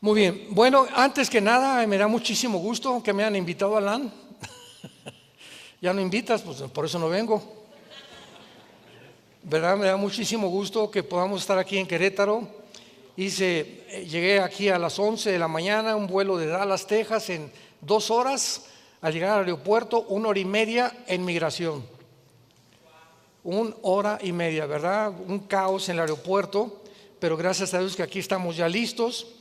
Muy bien, bueno, antes que nada me da muchísimo gusto que me hayan invitado a LAN. Ya no invitas, pues por eso no vengo. ¿Verdad? Me da muchísimo gusto que podamos estar aquí en Querétaro. Llegué aquí a las 11 de la mañana, un vuelo de Dallas, Texas, en 2 horas. Al llegar al aeropuerto, 1 hora y media en migración. 1 hora y media, ¿verdad? Un caos en el aeropuerto, pero gracias a Dios que aquí estamos ya listos.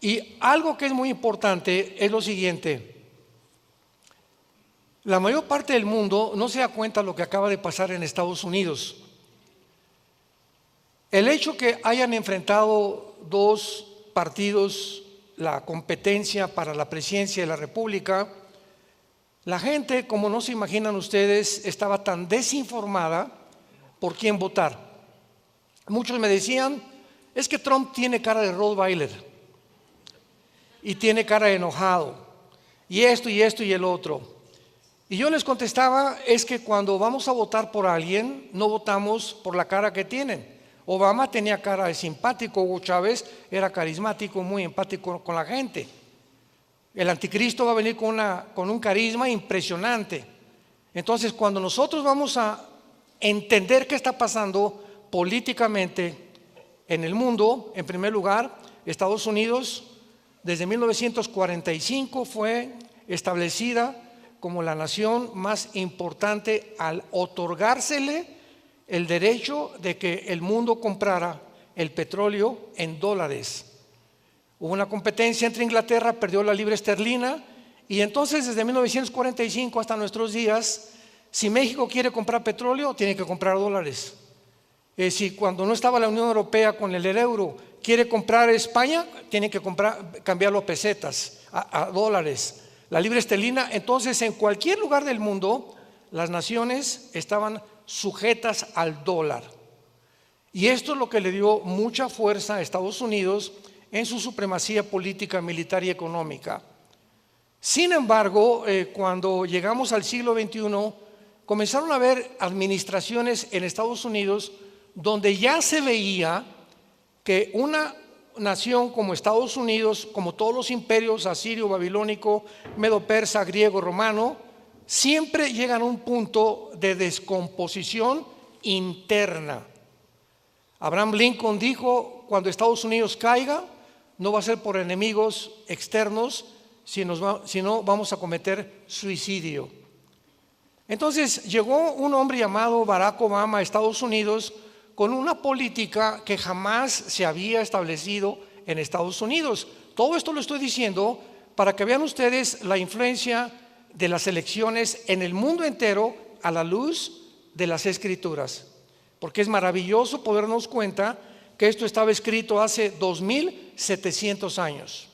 Y algo que es muy importante es lo siguiente: la mayor parte del mundo no se da cuenta de lo que acaba de pasar en Estados Unidos. El hecho que hayan enfrentado 2 partidos la competencia para la presidencia de la República, la gente, como no se imaginan ustedes, estaba tan desinformada por quién votar. Muchos me decían, es que Trump tiene cara de Rottweiler y tiene cara de enojado, y esto y esto y el otro. Y yo les contestaba, es que cuando vamos a votar por alguien, no votamos por la cara que tienen. Obama tenía cara de simpático, Hugo Chávez era carismático, muy empático con la gente. El anticristo va a venir con un carisma impresionante. Entonces, cuando nosotros vamos a entender qué está pasando políticamente en el mundo, en primer lugar, Estados Unidos desde 1945 fue establecida como la nación más importante al otorgársele el derecho de que el mundo comprara el petróleo en dólares. Hubo una competencia entre Inglaterra, perdió la libra esterlina, y entonces desde 1945 hasta nuestros días, si México quiere comprar petróleo, tiene que comprar dólares. Si cuando no estaba la Unión Europea con el euro, quiere comprar España, tiene que cambiarlo a pesetas, a dólares. La libra esterlina. Entonces, en cualquier lugar del mundo, las naciones estaban sujetas al dólar. Y esto es lo que le dio mucha fuerza a Estados Unidos en su supremacía política, militar y económica. Sin embargo, cuando llegamos al siglo XXI, comenzaron a haber administraciones en Estados Unidos donde ya se veía que una nación como Estados Unidos, como todos los imperios asirio, babilónico, medo-persa, griego, romano, siempre llegan a un punto de descomposición interna. Abraham Lincoln dijo, cuando Estados Unidos caiga, no va a ser por enemigos externos, sino vamos a cometer suicidio. Entonces llegó un hombre llamado Barack Obama a Estados Unidos con una política que jamás se había establecido en Estados Unidos. Todo esto lo estoy diciendo para que vean ustedes la influencia de las elecciones en el mundo entero a la luz de las Escrituras. Porque es maravilloso poder darnos cuenta que esto estaba escrito hace 2700 años.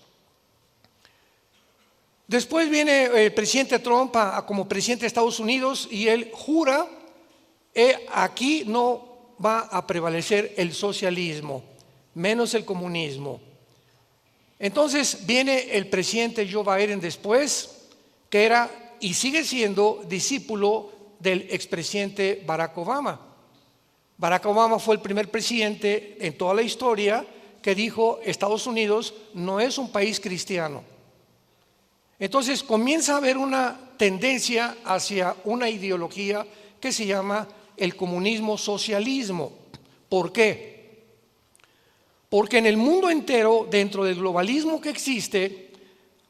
Después viene el presidente Trump como presidente de Estados Unidos y él jura, aquí no va a prevalecer el socialismo, menos el comunismo. Entonces viene el presidente Joe Biden después, que era y sigue siendo discípulo del expresidente Barack Obama. Barack Obama fue el primer presidente en toda la historia que dijo: Estados Unidos no es un país cristiano. Entonces comienza a haber una tendencia hacia una ideología que se llama el comunismo socialismo. ¿Por qué? Porque en el mundo entero, dentro del globalismo que existe,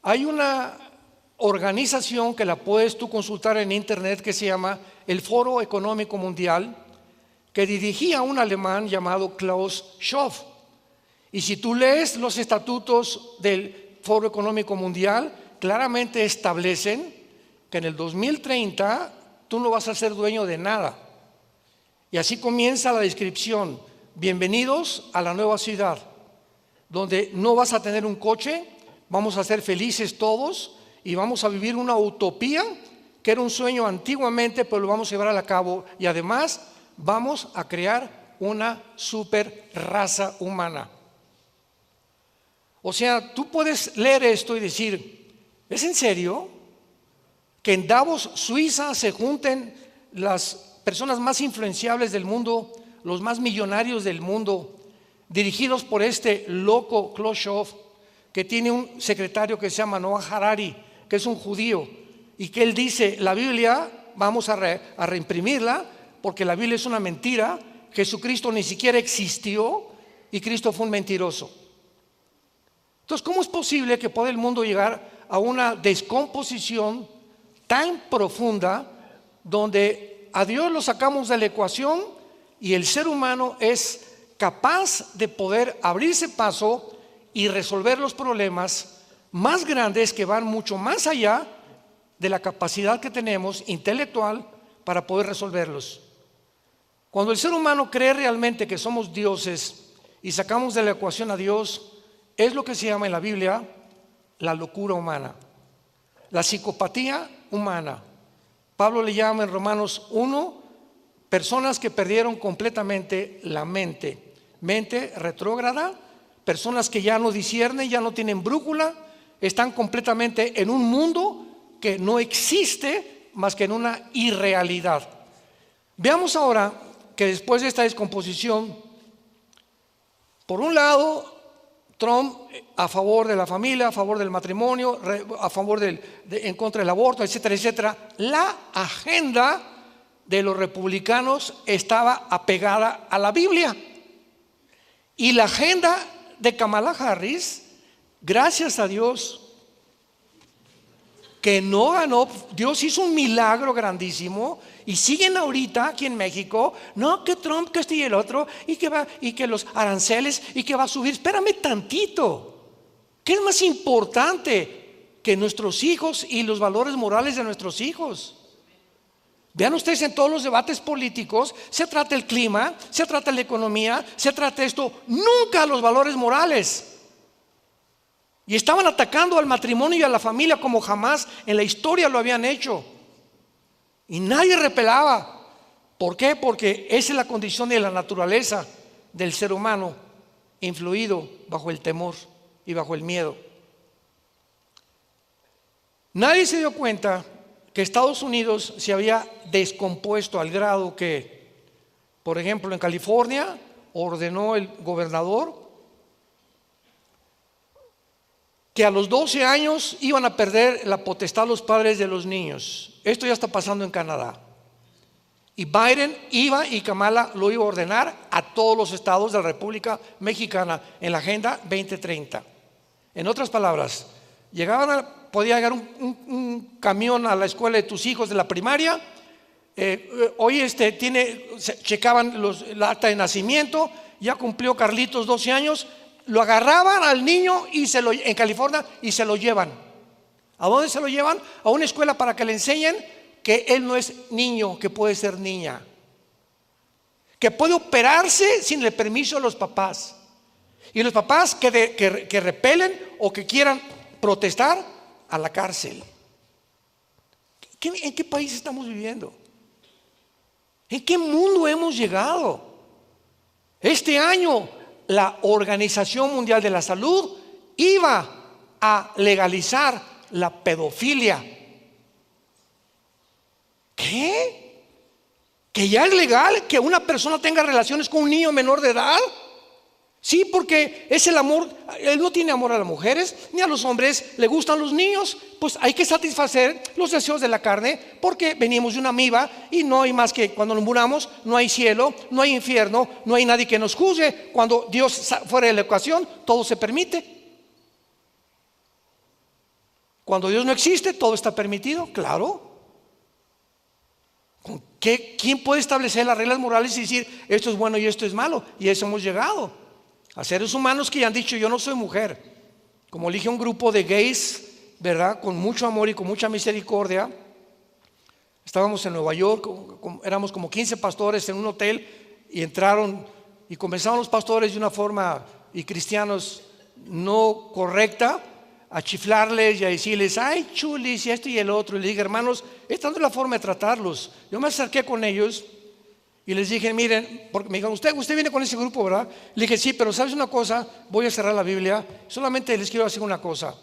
hay una organización que la puedes tú consultar en internet que se llama el Foro Económico Mundial, que dirigía un alemán llamado Klaus Schwab. Y si tú lees los estatutos del Foro Económico Mundial, claramente establecen que en el 2030 tú no vas a ser dueño de nada. Y así comienza la descripción: bienvenidos a la nueva ciudad, donde no vas a tener un coche, vamos a ser felices todos y vamos a vivir una utopía que era un sueño antiguamente, pero lo vamos a llevar a cabo, y además vamos a crear una super raza humana. O sea, tú puedes leer esto y decir: ¿es en serio que en Davos, Suiza, se junten las personas más influenciables del mundo, los más millonarios del mundo, dirigidos por este loco Klaus Schwab, que tiene un secretario que se llama Noah Harari, que es un judío, y que él dice, la Biblia vamos a reimprimirla porque la Biblia es una mentira, Jesucristo ni siquiera existió y Cristo fue un mentiroso. Entonces, ¿cómo es posible que pueda el mundo llegar a una descomposición tan profunda donde a Dios lo sacamos de la ecuación y el ser humano es capaz de poder abrirse paso y resolver los problemas más grandes que van mucho más allá de la capacidad que tenemos intelectual para poder resolverlos? Cuando el ser humano cree realmente que somos dioses y sacamos de la ecuación a Dios, es lo que se llama en la Biblia la locura humana, la psicopatía humana. Pablo le llama en Romanos 1 personas que perdieron completamente la mente retrógrada, personas que ya no disciernen, ya no tienen brújula, están completamente en un mundo que no existe más que en una irrealidad. Veamos ahora que después de esta descomposición, por un lado, Trump a favor de la familia, a favor del matrimonio, a favor en contra del aborto, etcétera, etcétera. La agenda de los republicanos estaba apegada a la Biblia. Y la agenda de Kamala Harris, gracias a Dios, que no ganó, Dios hizo un milagro grandísimo y siguen ahorita aquí en México, no, que Trump, que este y el otro, y que los aranceles, y que va a subir. Espérame tantito. ¿Qué es más importante que nuestros hijos y los valores morales de nuestros hijos? Vean ustedes en todos los debates políticos, se trata el clima, se trata la economía, se trata esto, nunca los valores morales. Y estaban atacando al matrimonio y a la familia como jamás en la historia lo habían hecho. Y nadie repelaba. ¿Por qué? Porque esa es la condición de la naturaleza del ser humano, influido bajo el temor y bajo el miedo. Nadie se dio cuenta que Estados Unidos se había descompuesto al grado que, por ejemplo, en California ordenó el gobernador que a los 12 años iban a perder la potestad los padres de los niños. Esto ya está pasando en Canadá. Y Biden iba y Kamala lo iba a ordenar a todos los estados de la República Mexicana en la Agenda 2030. En otras palabras, podía llegar un camión a la escuela de tus hijos de la primaria. Hoy checaban la acta de nacimiento, ya cumplió Carlitos 12 años. Lo agarraban al niño en California y se lo llevan. ¿A dónde se lo llevan? A una escuela para que le enseñen que él no es niño, que puede ser niña, que puede operarse sin el permiso de los papás. Y los papás que repelen o que quieran protestar, a la cárcel. ¿En qué país estamos viviendo? ¿En qué mundo hemos llegado? Este año la Organización Mundial de la Salud iba a legalizar la pedofilia. ¿Qué? ¿Que ya es legal que una persona tenga relaciones con un niño menor de edad? Sí, porque es el amor. Él no tiene amor a las mujeres ni a los hombres, le gustan los niños. Pues hay que satisfacer los deseos de la carne, porque venimos de una amiba y no hay más que cuando nos muramos, no hay cielo, no hay infierno, no hay nadie que nos juzgue. Cuando Dios fuera de la ecuación, todo se permite. Cuando Dios no existe, todo está permitido, claro. ¿Quién puede establecer las reglas morales y decir esto es bueno y esto es malo? Y a eso hemos llegado. A seres humanos que ya han dicho yo no soy mujer. Como elige un grupo de gays, ¿verdad? Con mucho amor y con mucha misericordia. Estábamos en Nueva York, éramos como 15 pastores en un hotel y entraron y comenzaron los pastores de una forma, y cristianos, no correcta, a chiflarles y a decirles, ay chulis y esto y el otro. Y le dije, hermanos, esta no es la forma de tratarlos. Yo me acerqué con ellos y les dije, miren, porque me dijeron, usted viene con ese grupo, ¿verdad? Le dije, sí, pero ¿sabes una cosa? Voy a cerrar la Biblia, solamente les quiero decir una cosa.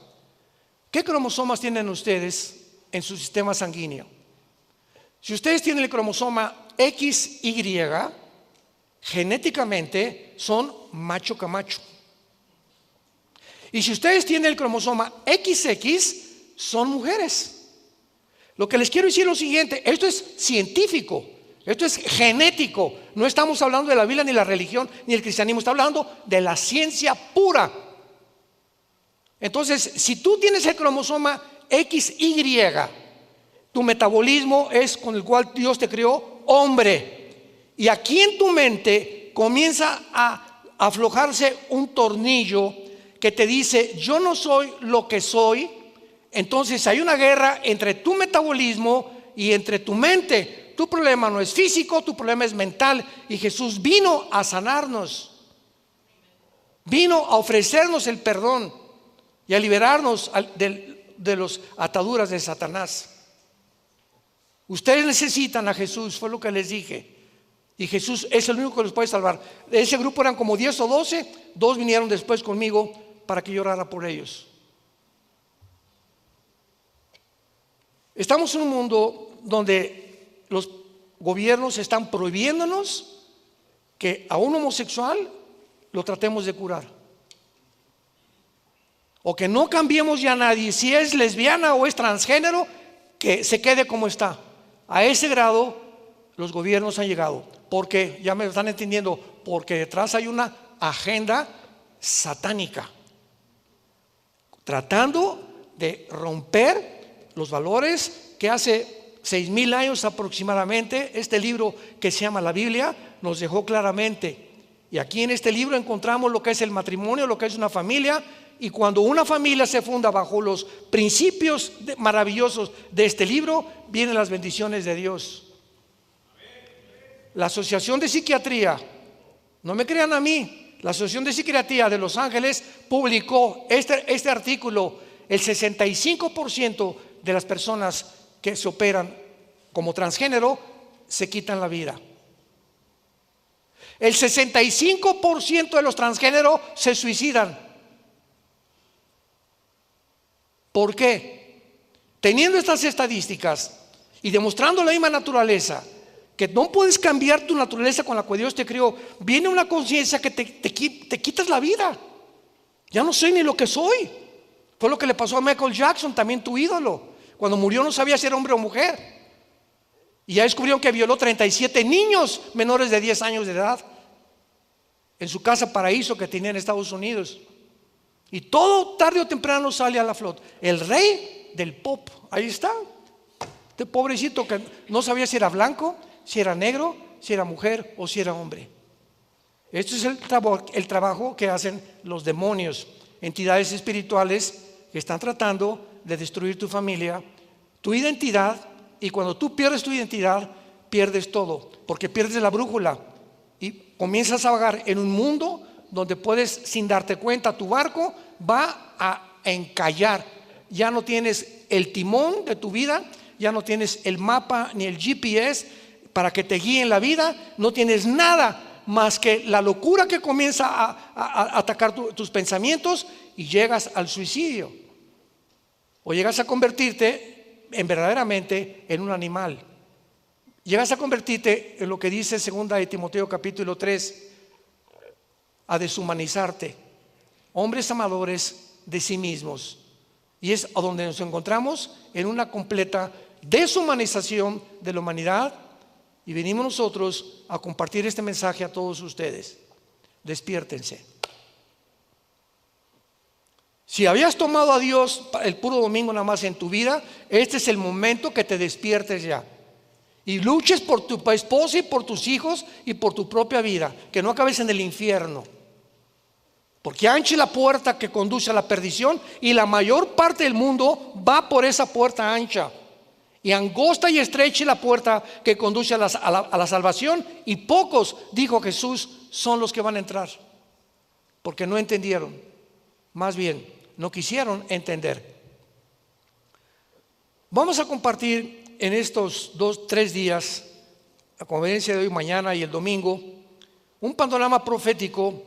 ¿Qué cromosomas tienen ustedes en su sistema sanguíneo? Si ustedes tienen el cromosoma XY, genéticamente son macho camacho. Y si ustedes tienen el cromosoma XX, son mujeres. Lo que les quiero decir es lo siguiente: esto es científico, esto es genético. No estamos hablando de la Biblia, ni la religión, ni el cristianismo. Está hablando de la ciencia pura. Entonces, si tú tienes el cromosoma XY, tu metabolismo es con el cual Dios te creó hombre. Y aquí en tu mente comienza a aflojarse un tornillo que te dice: yo no soy lo que soy. Entonces hay una guerra entre tu metabolismo y entre tu mente. Tu problema no es físico, tu problema es mental. Y Jesús vino a sanarnos, vino a ofrecernos el perdón y a liberarnos de las ataduras de Satanás. Ustedes necesitan a Jesús, fue lo que les dije. Y Jesús es el único que los puede salvar. De ese grupo eran como 10 o 12. 2 vinieron después conmigo para que yo orara por ellos. Estamos en un mundo donde los gobiernos están prohibiéndonos que a un homosexual lo tratemos de curar, o que no cambiemos ya a nadie. Si es lesbiana o es transgénero, que se quede como está. A ese grado los gobiernos han llegado. Porque, ya me están entendiendo, porque detrás hay una agenda satánica tratando de romper los valores que hace 6,000 años aproximadamente este libro que se llama la Biblia nos dejó claramente. Y aquí en este libro encontramos lo que es el matrimonio, lo que es una familia. Y cuando una familia se funda bajo los principios maravillosos de este libro, vienen las bendiciones de Dios. La Asociación de Psiquiatría, no me crean a mí, la Asociación de Psiquiatría de Los Ángeles publicó este artículo: el 65% de las personas que se operan como transgénero se quitan la vida. El 65% de los transgéneros se suicidan. ¿Por qué? Teniendo estas estadísticas y demostrando la misma naturaleza, que no puedes cambiar tu naturaleza con la que Dios te creó, viene una conciencia que te quitas la vida. Ya no soy ni lo que soy. Fue lo que le pasó a Michael Jackson, también tu ídolo. Cuando murió no sabía si era hombre o mujer. Y ya descubrieron que violó 37 niños menores de 10 años de edad en su casa paraíso que tenía en Estados Unidos. Y todo tarde o temprano sale a la flota. El rey del pop, ahí está. Este pobrecito que no sabía si era blanco, si era negro, si era mujer o si era hombre. Esto es el trabajo que hacen los demonios, entidades espirituales que están tratando de destruir tu familia, tu identidad. Y cuando tú pierdes tu identidad, pierdes todo, porque pierdes la brújula y comienzas a vagar en un mundo donde puedes, sin darte cuenta, tu barco va a encallar. Ya no tienes el timón de tu vida, ya no tienes el mapa ni el GPS para que te guíe en la vida. No tienes nada más que la locura que comienza a atacar tus pensamientos, y llegas al suicidio, o llegas a convertirte verdaderamente en un animal. Llegas a convertirte en lo que dice 2 de Timoteo capítulo 3, a deshumanizarte, hombres amadores de sí mismos. Y es a donde nos encontramos, en una completa deshumanización de la humanidad. Y venimos nosotros a compartir este mensaje a todos ustedes. Despiértense. Si habías tomado a Dios el puro domingo nada más en tu vida, este es el momento que te despiertes ya y luches por tu esposa y por tus hijos y por tu propia vida, que no acabes en el infierno. Porque ancha es la puerta que conduce a la perdición, y la mayor parte del mundo va por esa puerta ancha. Y angosta y estrecha es la puerta que conduce a la salvación, y pocos, dijo Jesús, son los que van a entrar, porque no entendieron, más bien no quisieron entender. Vamos a compartir en estos 2-3 días, la conferencia de hoy, mañana y el domingo, un panorama profético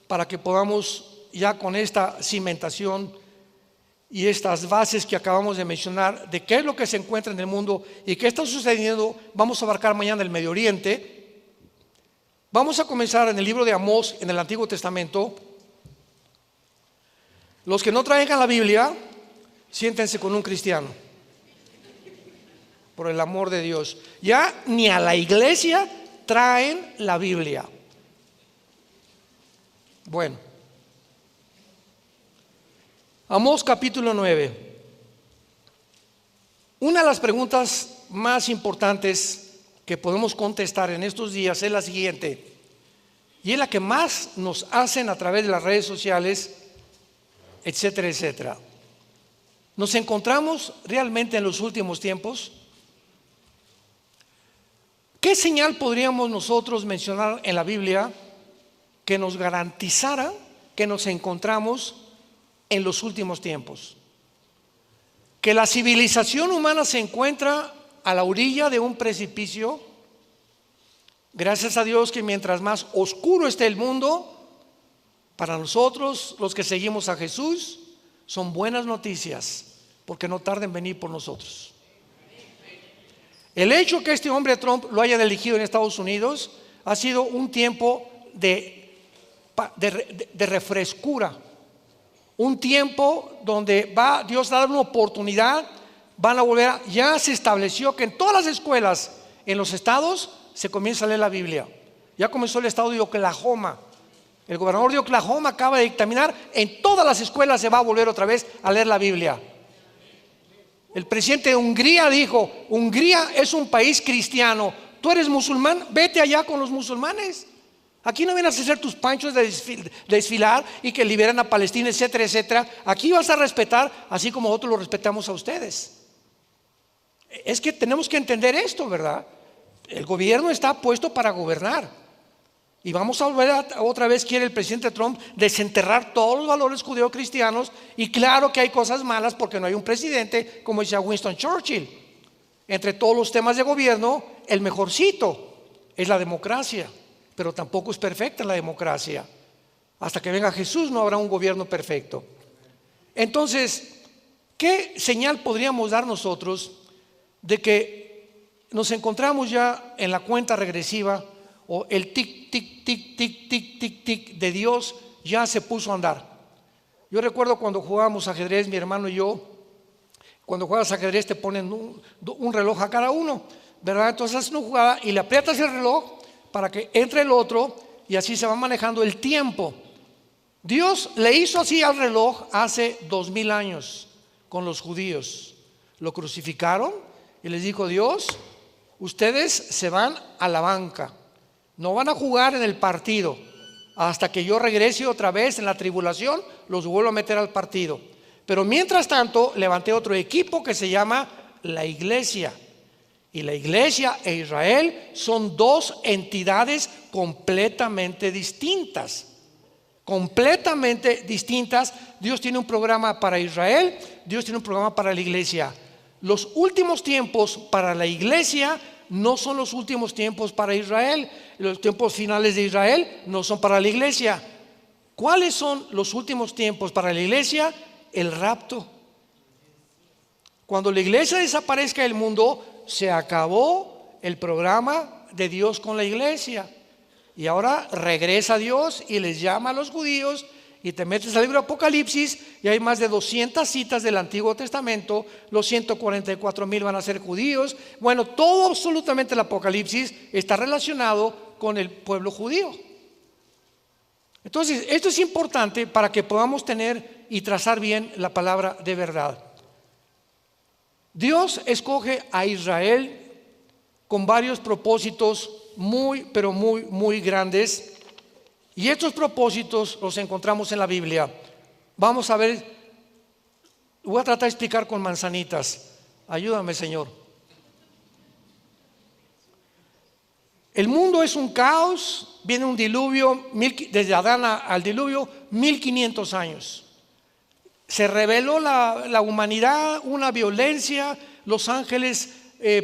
para que podamos, ya con esta cimentación y estas bases que acabamos de mencionar, de qué es lo que se encuentra en el mundo y qué está sucediendo. Vamos a abarcar mañana el Medio Oriente. Vamos a comenzar en el libro de Amós, en el Antiguo Testamento. Los que no traigan la Biblia, siéntense con un cristiano, por el amor de Dios. Ya ni a la iglesia traen la Biblia. Bueno, Amós capítulo 9. Una de las preguntas más importantes que podemos contestar en estos días es la siguiente, y es la que más nos hacen a través de las redes sociales, etcétera, etcétera. ¿Nos encontramos realmente en los últimos tiempos? ¿Qué señal podríamos nosotros mencionar en la Biblia que nos garantizara que nos encontramos en los últimos tiempos? Que la civilización humana se encuentra a la orilla de un precipicio. Gracias a Dios que mientras más oscuro esté el mundo, para nosotros los que seguimos a Jesús son buenas noticias, porque no tarda en venir por nosotros. El hecho que este hombre Trump lo haya elegido en Estados Unidos ha sido un tiempo de refrescura, un tiempo donde va Dios a dar una oportunidad. Van a volver ya se estableció que en todas las escuelas en los estados se comienza a leer la Biblia. Ya comenzó el estado de Oklahoma. El gobernador de Oklahoma acaba de dictaminar, en todas las escuelas se va a volver otra vez a leer la Biblia. El presidente de Hungría dijo: Hungría es un país cristiano, tú eres musulmán, vete allá con los musulmanes. Aquí no vienes a hacer tus panchos de desfilar y que liberan a Palestina, etcétera, etcétera. Aquí vas a respetar así como nosotros lo respetamos a ustedes. Es que tenemos que entender esto, ¿verdad? El gobierno está puesto para gobernar. Y vamos a volver otra vez, quiere el presidente Trump desenterrar todos los valores judeocristianos. Y claro que hay cosas malas porque no hay un presidente, como decía Winston Churchill. Entre todos los temas de gobierno, el mejorcito es la democracia. Pero tampoco es perfecta la democracia. Hasta que venga Jesús no habrá un gobierno perfecto. Entonces, ¿qué señal podríamos dar nosotros de que nos encontramos ya en la cuenta regresiva, o el tic, tic, tic, tic, tic, tic, tic de Dios ya se puso a andar? Yo recuerdo cuando jugábamos ajedrez, mi hermano y yo, cuando juegas ajedrez te ponen un reloj a cada uno, ¿verdad? Entonces haces una jugada y le aprietas el reloj para que entre el otro, y así se va manejando el tiempo. Dios le hizo así al reloj hace 2000 años con los judíos. Lo crucificaron y les dijo: Dios, ustedes se van a la banca, no van a jugar en el partido hasta que yo regrese otra vez en la tribulación, los vuelvo a meter al partido. Pero mientras tanto levanté otro equipo que se llama la iglesia. Y la iglesia e Israel son dos entidades completamente distintas. Completamente distintas. Dios tiene un programa para Israel, Dios tiene un programa para la iglesia. Los últimos tiempos para la iglesia no son los últimos tiempos para Israel. Los tiempos finales de Israel no son para la iglesia. ¿Cuáles son los últimos tiempos para la iglesia? El rapto. Cuando la iglesia desaparezca del mundo, se acabó el programa de Dios con la iglesia. Y ahora regresa Dios y les llama a los judíos, y te metes al libro de Apocalipsis y hay más de 200 citas del Antiguo Testamento. Los 144,000 van a ser judíos. Bueno, todo absolutamente el Apocalipsis está relacionado con el pueblo judío. Entonces, esto es importante para que podamos tener y trazar bien la palabra de verdad. Dios escoge a Israel con varios propósitos muy, pero muy, muy grandes. Y estos propósitos los encontramos en la Biblia. Vamos a ver, voy a tratar de explicar con manzanitas. Ayúdame, Señor. El mundo es un caos, viene un diluvio, desde Adán al diluvio, 1500 años. Se reveló la humanidad, una violencia. Los ángeles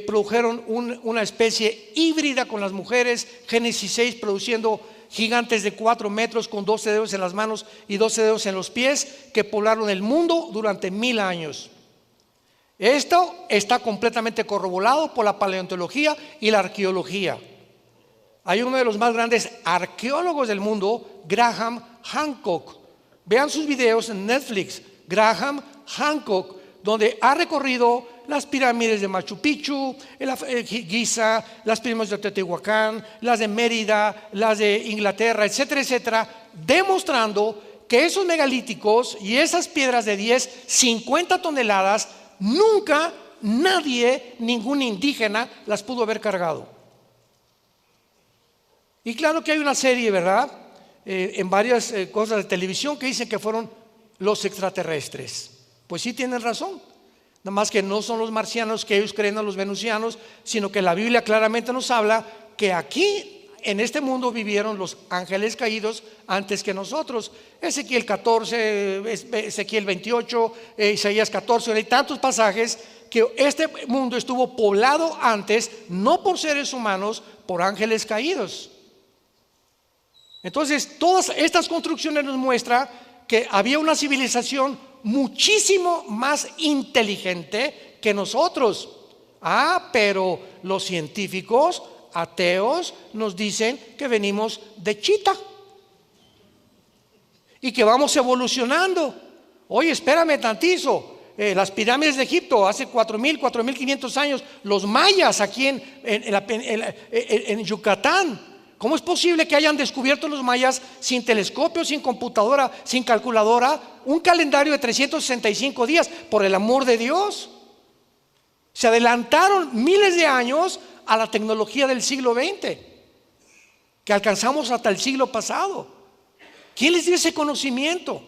produjeron una especie híbrida con las mujeres. Génesis 6 produciendo gigantes de 4 metros con 12 dedos en las manos y 12 dedos en los pies, que poblaron el mundo durante 1000 años. Esto está completamente corroborado por la paleontología y la arqueología. Hay uno de los más grandes arqueólogos del mundo, Graham Hancock, Vean sus videos en Netflix, Graham Hancock, donde ha recorrido las pirámides de Machu Picchu, Giza, las pirámides de Teotihuacán, las de Mérida, las de Inglaterra, etcétera, etcétera, demostrando que esos megalíticos y esas piedras de 10, 50 toneladas, nunca nadie, ningún indígena, las pudo haber cargado. Y claro que hay una serie, ¿verdad? En varias cosas de televisión que dicen que fueron los extraterrestres. Pues sí tienen razón. Nada más que no son los marcianos que ellos creen, a los venusianos, sino que la Biblia claramente nos habla que aquí en este mundo vivieron los ángeles caídos antes que nosotros. Ezequiel 14, Ezequiel 28, Isaías 14, hay tantos pasajes que este mundo estuvo poblado antes, no por seres humanos, por ángeles caídos. Entonces, todas estas construcciones nos muestran que había una civilización muchísimo más inteligente que nosotros. Pero los científicos ateos nos dicen que venimos de chita y que vamos evolucionando. Oye, espérame tantito. Las pirámides de Egipto hace 4.000, 4.500 años, los mayas aquí en Yucatán. ¿Cómo es posible que hayan descubierto los mayas sin telescopio, sin computadora, sin calculadora, un calendario de 365 días? Por el amor de Dios. Se adelantaron miles de años a la tecnología del siglo XX, que alcanzamos hasta el siglo pasado. ¿Quién les dio ese conocimiento?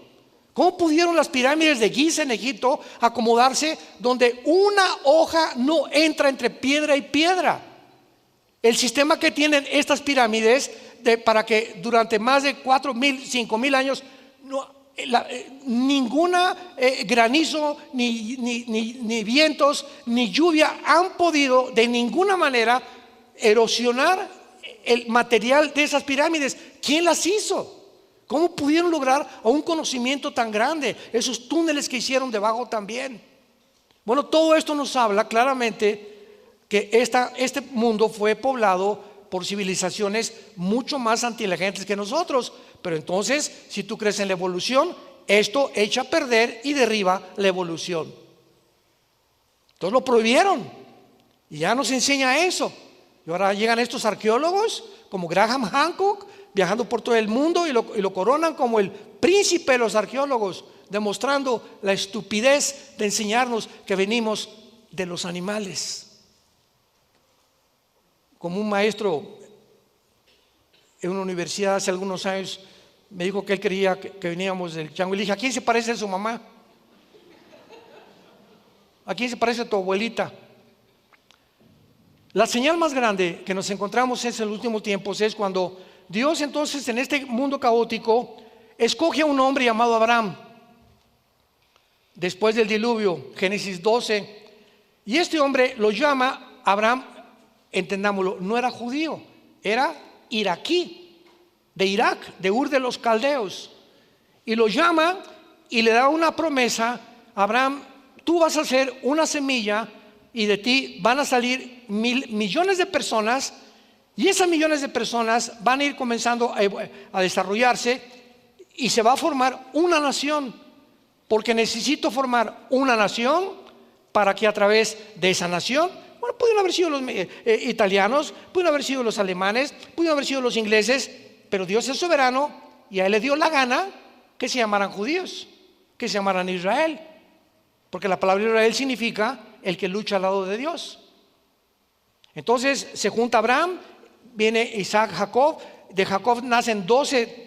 ¿Cómo pudieron las pirámides de Giza en Egipto acomodarse donde una hoja no entra entre piedra y piedra? El sistema que tienen estas pirámides para que durante más de 4.000, 5.000 años ninguna granizo, ni vientos, ni lluvia han podido de ninguna manera erosionar el material de esas pirámides. ¿Quién las hizo? ¿Cómo pudieron lograr un conocimiento tan grande? Esos túneles que hicieron debajo también. Bueno, todo esto nos habla claramente que este mundo fue poblado por civilizaciones mucho más inteligentes que nosotros. Pero entonces, si tú crees en la evolución, esto echa a perder y derriba la evolución. Entonces lo prohibieron y ya nos enseña eso. Y ahora llegan estos arqueólogos como Graham Hancock, viajando por todo el mundo y lo coronan como el príncipe de los arqueólogos, demostrando la estupidez de enseñarnos que venimos de los animales. Como un maestro en una universidad hace algunos años me dijo que él creía que veníamos del chango, y le dije: ¿a quién se parece a su mamá? ¿A quién se parece a tu abuelita? La señal más grande que nos encontramos en los últimos tiempos es cuando Dios, entonces, en este mundo caótico, escoge a un hombre llamado Abraham después del diluvio, Génesis 12, y este hombre lo llama Abraham. Entendámoslo, no era judío, era iraquí, de Irak, de Ur de los Caldeos, y lo llama y le da una promesa: Abraham, tú vas a ser una semilla y de ti van a salir millones de personas, y esas millones de personas van a ir comenzando a desarrollarse y se va a formar una nación, porque necesito formar una nación para que a través de esa nación, bueno, pudieron haber sido los italianos, pudieron haber sido los alemanes, pudieron haber sido los ingleses, pero Dios es soberano y a él le dio la gana que se llamaran judíos, que se llamaran Israel, porque la palabra Israel significa el que lucha al lado de Dios. Entonces se junta Abraham, viene Isaac, Jacob, de Jacob nacen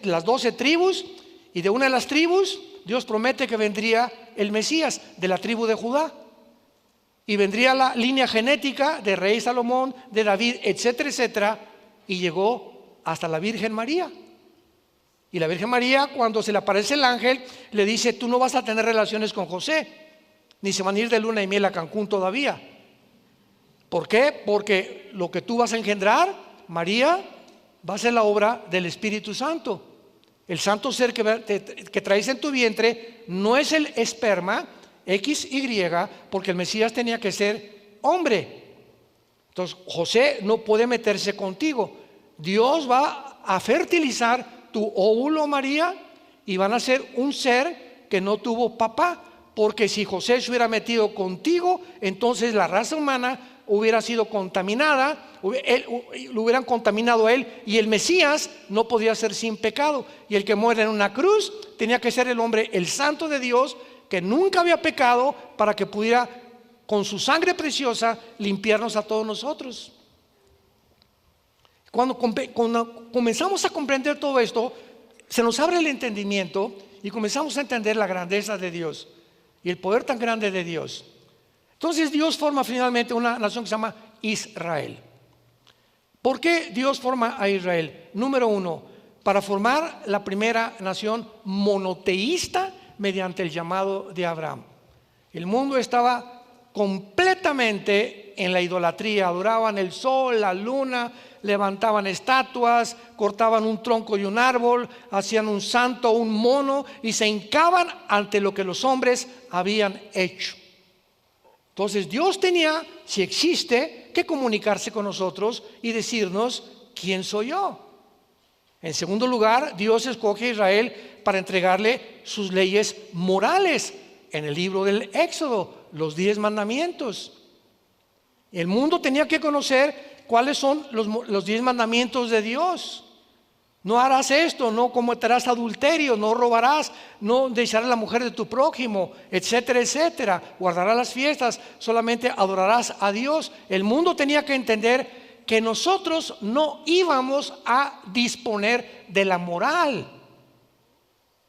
las 12 tribus, y de una de las tribus Dios promete que vendría el Mesías, de la tribu de Judá. Y vendría la línea genética de rey Salomón, de David, etcétera, etcétera, y llegó hasta la Virgen María. Y la Virgen María, cuando se le aparece el ángel, le dice: tú no vas a tener relaciones con José, ni se van a ir de luna de miel a Cancún todavía. ¿Por qué? Porque lo que tú vas a engendrar, María, va a ser la obra del Espíritu Santo. El santo ser que traes en tu vientre no es el esperma XY, porque el Mesías tenía que ser hombre. Entonces José no puede meterse contigo. Dios va a fertilizar tu óvulo, María, y van a ser un ser que no tuvo papá, porque si José se hubiera metido contigo, entonces la raza humana hubiera sido contaminada, lo hubieran contaminado a él, y el Mesías no podía ser sin pecado, y el que muere en una cruz tenía que ser el hombre, el santo de Dios, que nunca había pecado, para que pudiera con su sangre preciosa limpiarnos a todos nosotros. Cuando comenzamos a comprender todo esto, se nos abre el entendimiento y comenzamos a entender la grandeza de Dios y el poder tan grande de Dios. Entonces Dios forma finalmente una nación que se llama Israel. ¿Por qué Dios forma a Israel? Número uno, para formar la primera nación monoteísta mediante el llamado de Abraham. El mundo estaba completamente en la idolatría, adoraban el sol, la luna, levantaban estatuas, cortaban un tronco y un árbol, hacían un santo, un mono, y se hincaban ante lo que los hombres habían hecho. Entonces Dios tenía, si existe, que comunicarse con nosotros y decirnos: ¿quién soy yo? En segundo lugar, Dios escoge a Israel para entregarle sus leyes morales en el libro del Éxodo, los 10 mandamientos. El mundo tenía que conocer cuáles son los 10 mandamientos de Dios. No harás esto, no cometerás adulterio, no robarás, no desearás la mujer de tu prójimo, etcétera, etcétera. Guardarás las fiestas, solamente adorarás a Dios. El mundo tenía que entender que nosotros no íbamos a disponer de la moral.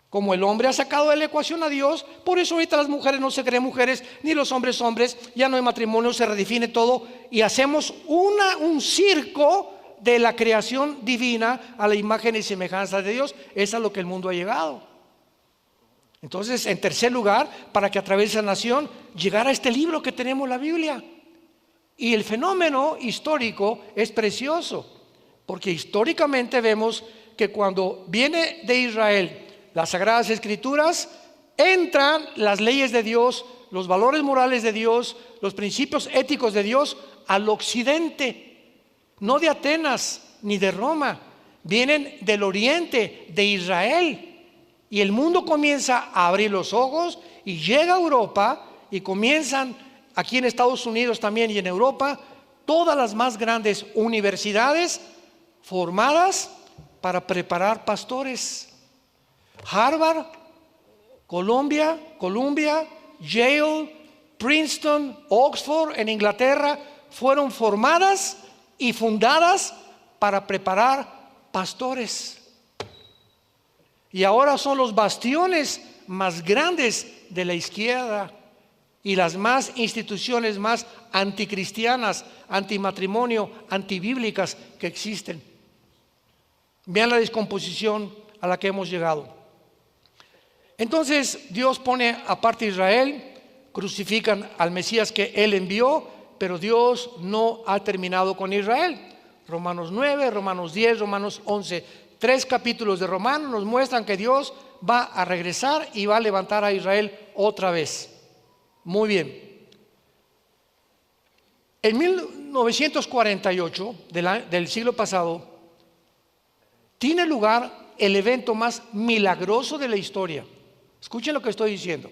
Como el hombre ha sacado de la ecuación a Dios, por eso ahorita las mujeres no se creen mujeres, ni los hombres hombres, ya no hay matrimonio, se redefine todo y hacemos un circo de la creación divina a la imagen y semejanza de Dios. Es a lo que el mundo ha llegado. Entonces, en tercer lugar, para que a través de esa nación llegara a este libro que tenemos, la Biblia. Y el fenómeno histórico es precioso, porque históricamente vemos que cuando viene de Israel las Sagradas Escrituras, entran las leyes de Dios, los valores morales de Dios, los principios éticos de Dios al occidente. No de Atenas ni de Roma, vienen del oriente, de Israel. Y el mundo comienza a abrir los ojos y llega a Europa, y comienzan aquí en Estados Unidos también y en Europa todas las más grandes universidades formadas para preparar pastores. Harvard, Columbia, Yale, Princeton, Oxford en Inglaterra fueron formadas y fundadas para preparar pastores. Y ahora son los bastiones más grandes de la izquierda y las más instituciones más anticristianas, antimatrimonio, antibíblicas que existen. Vean la descomposición a la que hemos llegado. Entonces Dios pone aparte a Israel, crucifican al Mesías que Él envió, pero Dios no ha terminado con Israel. Romanos 9, Romanos 10, Romanos 11, 3 capítulos de Romanos nos muestran que Dios va a regresar y va a levantar a Israel otra vez. Muy bien. En 1948 del siglo pasado tiene lugar el evento más milagroso de la historia. Escuchen lo que estoy diciendo.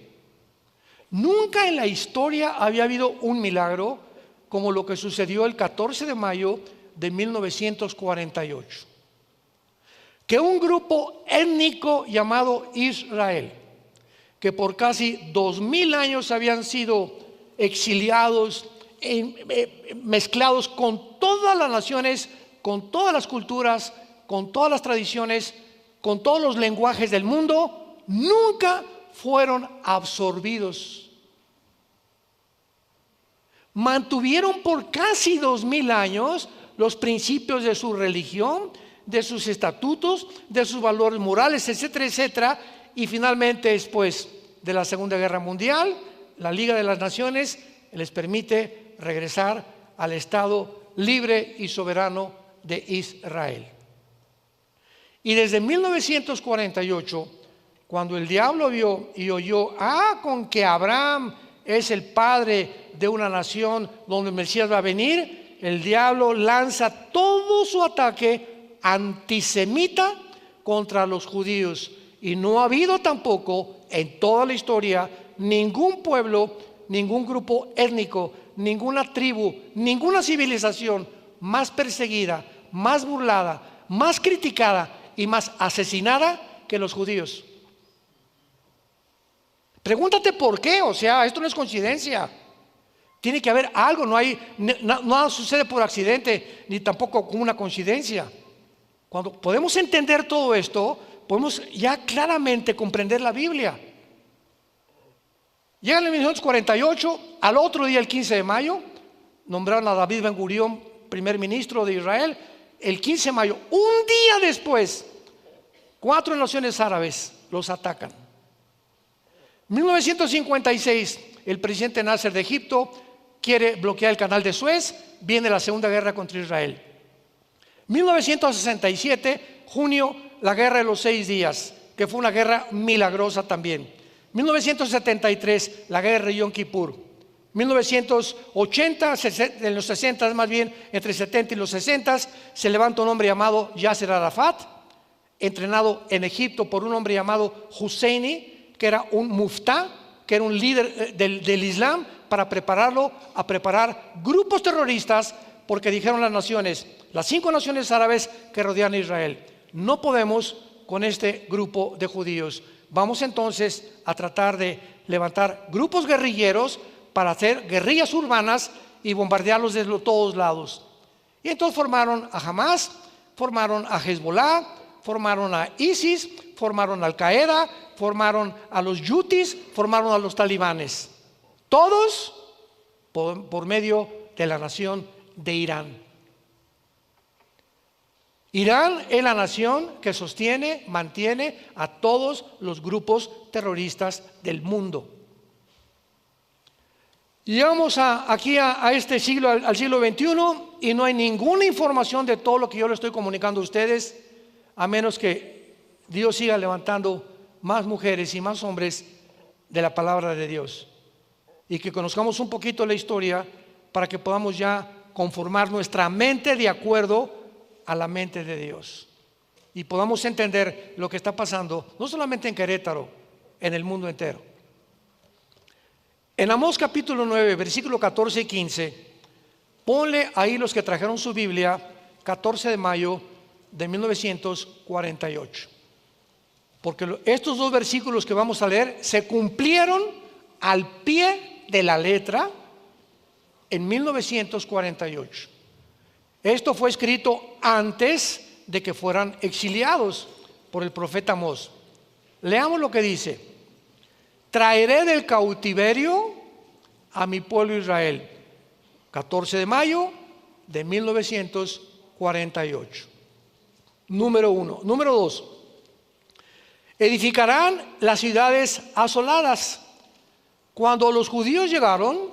Nunca en la historia había habido un milagro como lo que sucedió el 14 de mayo de 1948. Que un grupo étnico llamado Israel, que por casi 2000 años habían sido exiliados, mezclados con todas las naciones, con todas las culturas, con todas las tradiciones, con todos los lenguajes del mundo, nunca fueron absorbidos. Mantuvieron por casi 2000 años los principios de su religión, de sus estatutos, de sus valores morales, etcétera, etcétera. Y finalmente, después de la Segunda Guerra Mundial, la Liga de las Naciones les permite regresar al Estado libre y soberano de Israel. Y desde 1948, cuando el diablo vio y oyó, con que Abraham es el padre de una nación donde el Mesías va a venir, el diablo lanza todo su ataque antisemita contra los judíos Y no ha habido tampoco en toda la historia ningún pueblo, ningún grupo étnico, ninguna tribu, ninguna civilización más perseguida, más burlada, más criticada y más asesinada que los judíos. Pregúntate por qué. O sea, esto no es coincidencia. Tiene que haber algo. Nada sucede por accidente, ni tampoco como una coincidencia. Cuando podemos entender todo esto, podemos ya claramente comprender la Biblia. Llega en 1948, al otro día, el 15 de mayo, nombraron a David Ben Gurión primer ministro de Israel. El 15 de mayo, un día después, 4 naciones árabes los atacan. 1956, el presidente Nasser de Egipto quiere bloquear el canal de Suez. Viene la Segunda Guerra contra Israel. 1967, junio, la Guerra de los 6 días, que fue una guerra milagrosa también. 1973, la Guerra de Yom Kippur. 1980, en los 60 más bien, entre 70 y los 60, se levanta un hombre llamado Yasser Arafat, entrenado en Egipto por un hombre llamado Husseini, que era un muftá, que era un líder del Islam, para prepararlo a preparar grupos terroristas, porque dijeron las naciones, las 5 naciones árabes que rodean a Israel: no podemos con este grupo de judíos. Vamos entonces a tratar de levantar grupos guerrilleros para hacer guerrillas urbanas y bombardearlos desde todos lados. Y entonces formaron a Hamas, formaron a Hezbollah, formaron a ISIS, formaron a Al Qaeda, formaron a los Yutis, formaron a los talibanes. Todos por medio de la nación de Irán. Irán es la nación que sostiene, mantiene a todos los grupos terroristas del mundo. Llegamos aquí a este siglo, al siglo XXI, y no hay ninguna información de todo lo que yo le estoy comunicando a ustedes, a menos que Dios siga levantando más mujeres y más hombres de la palabra de Dios, y que conozcamos un poquito la historia para que podamos ya conformar nuestra mente de acuerdo a la mente de Dios y podamos entender lo que está pasando, no solamente en Querétaro, en el mundo entero. En Amós capítulo 9, versículo 14 y 15, ponle ahí los que trajeron su Biblia, 14 de mayo de 1948. Porque estos 2 versículos que vamos a leer se cumplieron al pie de la letra en 1948. Esto fue escrito antes de que fueran exiliados por el profeta Amós. Leamos lo que dice: traeré del cautiverio a mi pueblo Israel. 14 de mayo de 1948. Número 1. Número 2. Edificarán las ciudades asoladas. Cuando los judíos llegaron,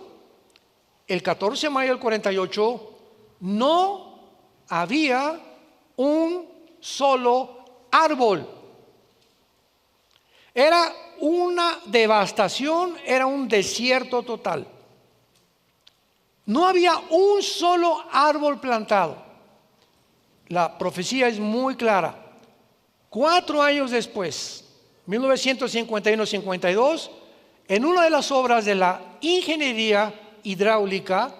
el 14 de mayo del 48, no había un solo árbol. Era una devastación, era un desierto total. No había un solo árbol plantado. La profecía es muy clara. 4 años después, 1951-52, en una de las obras de la ingeniería hidráulica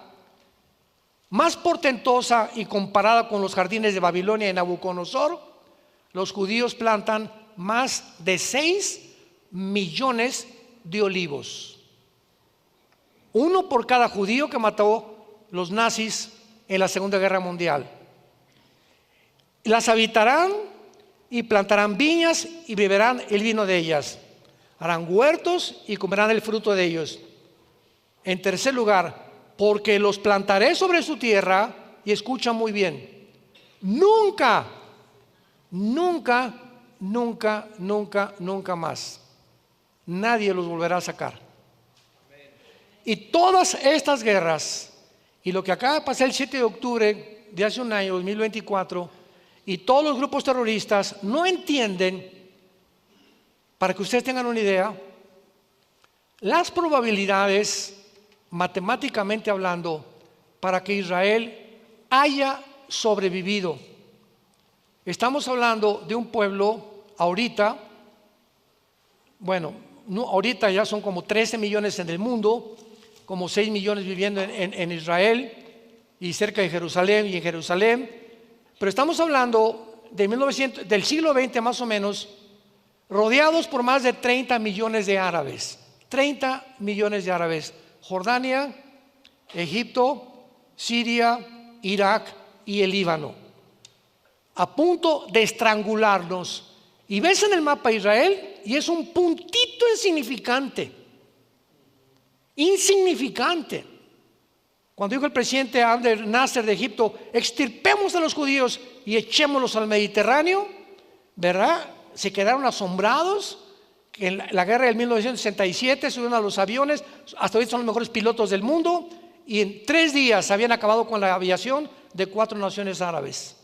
más portentosa y comparada con los jardines de Babilonia y Nabucodonosor, los judíos plantan más de 6 millones de olivos. 1 por cada judío que mató los nazis en la Segunda Guerra Mundial. Las habitarán y plantarán viñas y beberán el vino de ellas. Harán huertos y comerán el fruto de ellos. En tercer lugar, porque los plantaré sobre su tierra, y escucha muy bien, nunca más nadie los volverá a sacar. Y todas estas guerras, y lo que acaba de pasar el 7 de octubre de hace un año, 2024, y todos los grupos terroristas no entienden, para que ustedes tengan una idea, las probabilidades, matemáticamente hablando, para que Israel haya sobrevivido. Estamos hablando de un pueblo ahorita Bueno, no, ahorita ya son como 13 millones en el mundo, como 6 millones viviendo en Israel y cerca de Jerusalén y en Jerusalén. Pero estamos hablando del siglo XX más o menos, rodeados por más de 30 millones de árabes. 30 millones de árabes. Jordania, Egipto, Siria, Irak y el Líbano. A punto de estrangularnos. Y ves en el mapa Israel y es un puntito insignificante. Cuando dijo el presidente Abdel Nasser de Egipto, extirpemos a los judíos y echémoslos al Mediterráneo, ¿verdad? Se quedaron asombrados. En la guerra del 1967 subieron a los aviones, hasta hoy son los mejores pilotos del mundo, y en 3 días habían acabado con la aviación de 4 naciones árabes.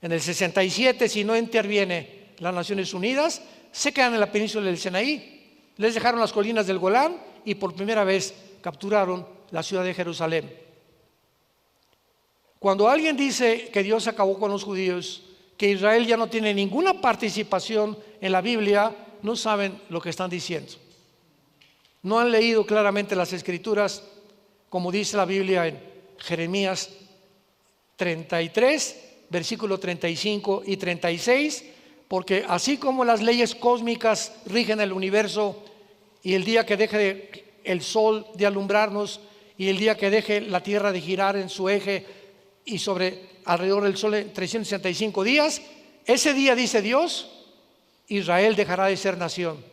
En el 67, si no interviene las Naciones Unidas, se quedan en la península del Sinaí, les dejaron las colinas del Golán y por primera vez capturaron la ciudad de Jerusalén. Cuando alguien dice que Dios acabó con los judíos, que Israel ya no tiene ninguna participación en la Biblia, no saben lo que están diciendo. No han leído claramente las Escrituras, como dice la Biblia en Jeremías 33, versículo 35 y 36, porque así como las leyes cósmicas rigen el universo y el día que deje el sol de alumbrarnos y el día que deje la tierra de girar en su eje y alrededor del sol en 365 días, ese día, dice Dios, Israel dejará de ser nación.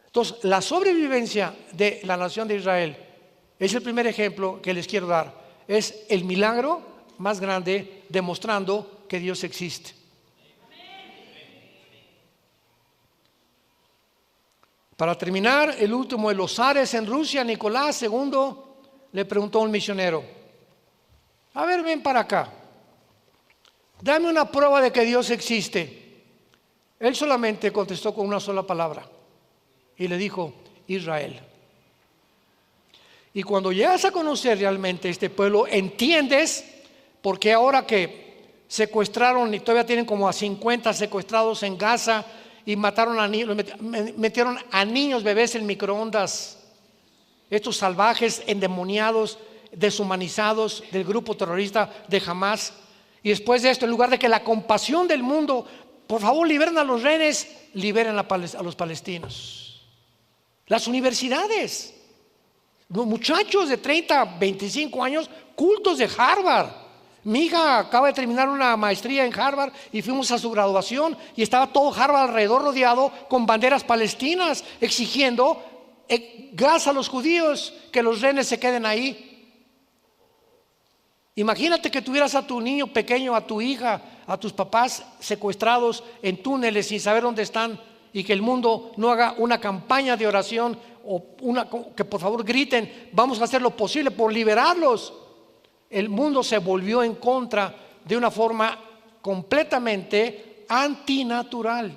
Entonces, la sobrevivencia de la nación de Israel es el primer ejemplo que les quiero dar. Es el milagro más grande demostrando que Dios existe. Para terminar, el último de los zares en Rusia, Nicolás II, le preguntó a un misionero: a ver, ven para acá, dame una prueba de que Dios existe. Él solamente contestó con una sola palabra y le dijo: Israel. Y cuando llegas a conocer realmente este pueblo, entiendes por qué ahora que secuestraron y todavía tienen como a 50 secuestrados en Gaza y mataron a niños, metieron a niños bebés en microondas, estos salvajes, endemoniados, deshumanizados del grupo terrorista de Hamás. Y después de esto, en lugar de que la compasión del mundo, por favor, liberen a los rehenes, liberen a los palestinos. Las universidades, los muchachos de 30, 25 años, cultos de Harvard. Mi hija acaba de terminar una maestría en Harvard y fuimos a su graduación y estaba todo Harvard alrededor rodeado con banderas palestinas exigiendo gas a los judíos, que los rehenes se queden ahí. Imagínate que tuvieras a tu niño pequeño, a tu hija, a tus papás secuestrados en túneles sin saber dónde están, y que el mundo no haga una campaña de oración o que por favor griten: vamos a hacer lo posible por liberarlos. El mundo se volvió en contra de una forma completamente antinatural.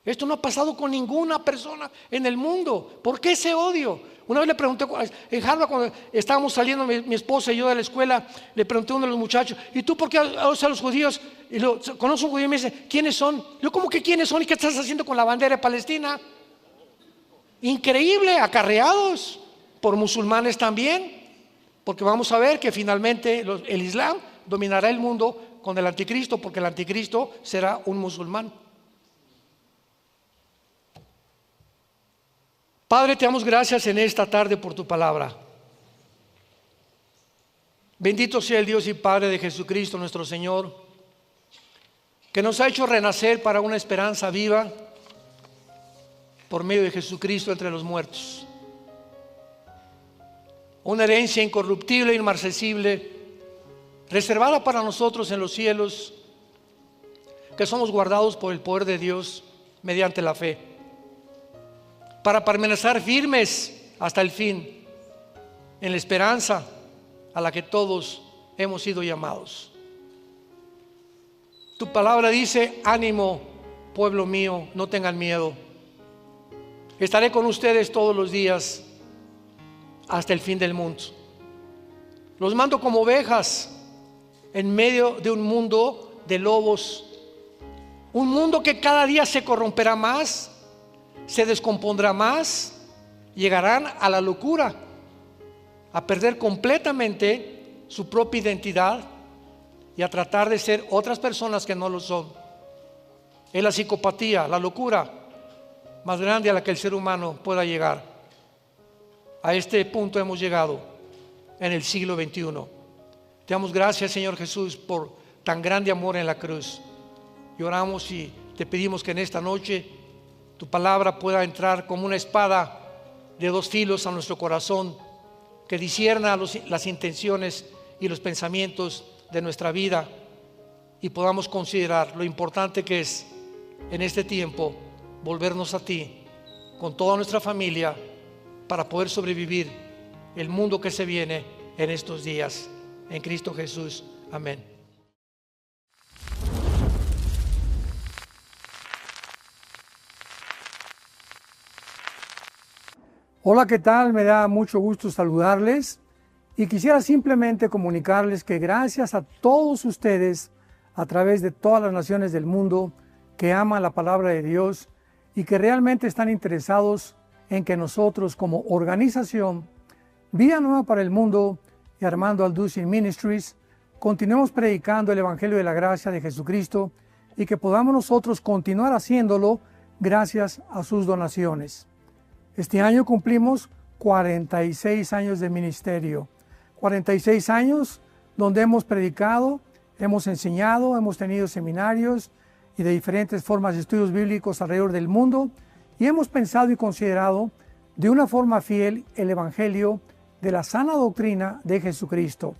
Esto no ha pasado con ninguna persona en el mundo. ¿Por qué ese odio? Una vez le pregunté en Harvard, cuando estábamos saliendo mi esposa y yo de la escuela, le pregunté a uno de los muchachos: ¿y tú por qué odias a los judíos? Y conoce un judío y me dice: ¿quiénes son? Yo, ¿cómo que quiénes son? ¿Y qué estás haciendo con la bandera de Palestina? Increíble, acarreados por musulmanes también. Porque vamos a ver que finalmente el Islam dominará el mundo con el anticristo, porque el anticristo será un musulmán. Padre, te damos gracias en esta tarde por tu palabra. Bendito sea el Dios y Padre de Jesucristo nuestro Señor, que nos ha hecho renacer para una esperanza viva por medio de Jesucristo entre los muertos. Una herencia incorruptible e inmarcesible, reservada para nosotros en los cielos, que somos guardados por el poder de Dios mediante la fe, para permanecer firmes hasta el fin, en la esperanza a la que todos hemos sido llamados. Tu palabra dice: ánimo, pueblo mío, no tengan miedo. Estaré con ustedes todos los días hasta el fin del mundo. Los mando como ovejas en medio de un mundo de lobos, un mundo que cada día se corromperá más, se descompondrá más, llegarán a la locura, a perder completamente su propia identidad y a tratar de ser otras personas que no lo son. Es la psicopatía, la locura más grande a la que el ser humano pueda llegar. A este punto hemos llegado en el siglo XXI. Te damos gracias, Señor Jesús, por tan grande amor en la cruz. Y oramos y te pedimos que en esta noche tu palabra pueda entrar como una espada de dos filos a nuestro corazón, que discierna las intenciones y los pensamientos de nuestra vida, y podamos considerar lo importante que es en este tiempo volvernos a ti con toda nuestra familia para poder sobrevivir el mundo que se viene en estos días. En Cristo Jesús. Amén. Hola, ¿qué tal? Me da mucho gusto saludarles y quisiera simplemente comunicarles que gracias a todos ustedes a través de todas las naciones del mundo que aman la palabra de Dios y que realmente están interesados en que nosotros como organización Vida Nueva para el Mundo y Armando Alducin Ministries continuemos predicando el Evangelio de la Gracia de Jesucristo y que podamos nosotros continuar haciéndolo gracias a sus donaciones. Este año cumplimos 46 años de ministerio, 46 años donde hemos predicado, hemos enseñado, hemos tenido seminarios y de diferentes formas de estudios bíblicos alrededor del mundo y hemos pensado y considerado de una forma fiel el Evangelio de la sana doctrina de Jesucristo.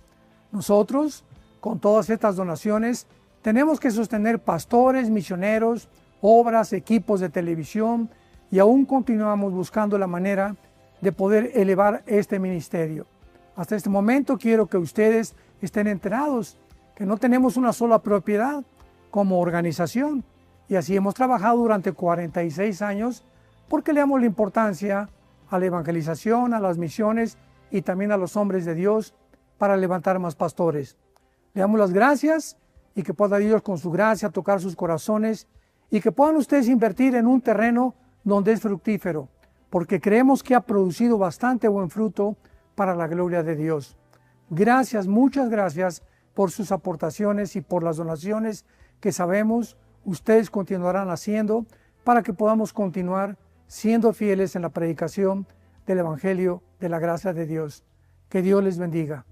Nosotros, con todas estas donaciones, tenemos que sostener pastores, misioneros, obras, equipos de televisión y aún continuamos buscando la manera de poder elevar este ministerio. Hasta este momento quiero que ustedes estén enterados que no tenemos una sola propiedad como organización y así hemos trabajado durante 46 años porque le damos la importancia a la evangelización, a las misiones y también a los hombres de Dios para levantar más pastores. Le damos las gracias y que pueda Dios con su gracia tocar sus corazones y que puedan ustedes invertir en un terreno donde es fructífero, porque creemos que ha producido bastante buen fruto para la gloria de Dios. Gracias, muchas gracias por sus aportaciones y por las donaciones que sabemos ustedes continuarán haciendo para que podamos continuar siendo fieles en la predicación del Evangelio de la gracia de Dios. Que Dios les bendiga.